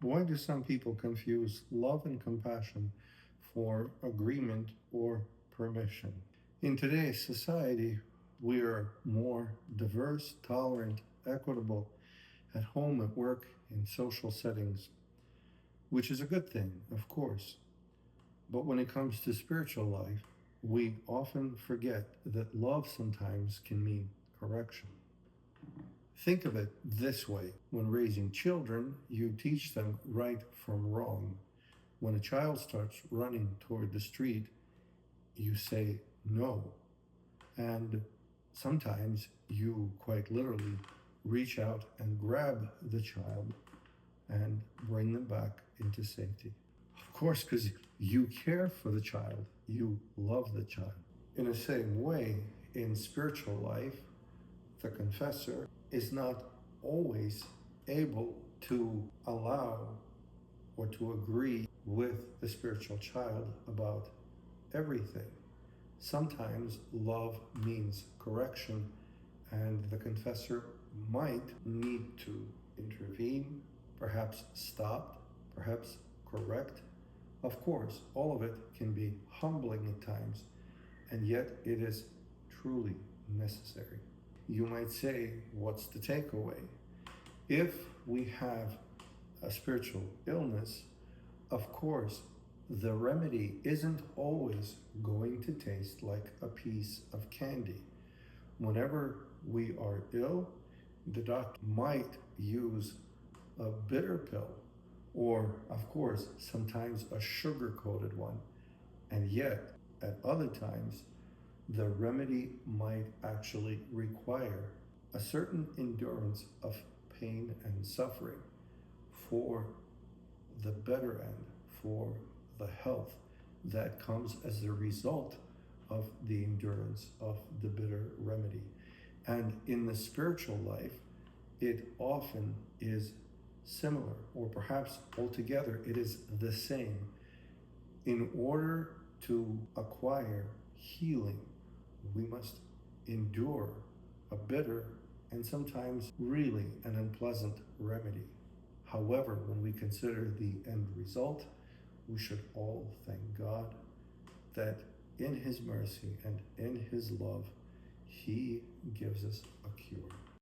Why do some people confuse love and compassion for agreement or permission? In today's society, we are more diverse, tolerant, equitable at home, at work, in social settings, which is a good thing, of course. But when it comes to spiritual life, we often forget that love sometimes can mean correction. Think of it this way: when raising children, you teach them right from wrong. When a child starts running toward the street, you say no. And sometimes you quite literally reach out and grab the child and bring them back into safety. Of course, because you care for the child, you love the child. In the same way, in spiritual life, the confessor is not always able to allow or to agree with the spiritual child about everything. Sometimes love means correction, and the confessor might need to intervene, perhaps stop, perhaps correct. Of course, all of it can be humbling at times, and yet it is truly necessary. You might say, what's the takeaway? If we have a spiritual illness, of course, the remedy isn't always going to taste like a piece of candy. Whenever we are ill, the doctor might use a bitter pill, or, of course, sometimes a sugar-coated one. And yet, at other times, the remedy might actually require a certain endurance of pain and suffering for the better end, for the health that comes as a result of the endurance of the bitter remedy. And in the spiritual life, it often is similar, or perhaps altogether it is the same. In order to acquire healing, we must endure a bitter and sometimes really an unpleasant remedy. However, when we consider the end result, we should all thank God that in His mercy and in His love, He gives us a cure.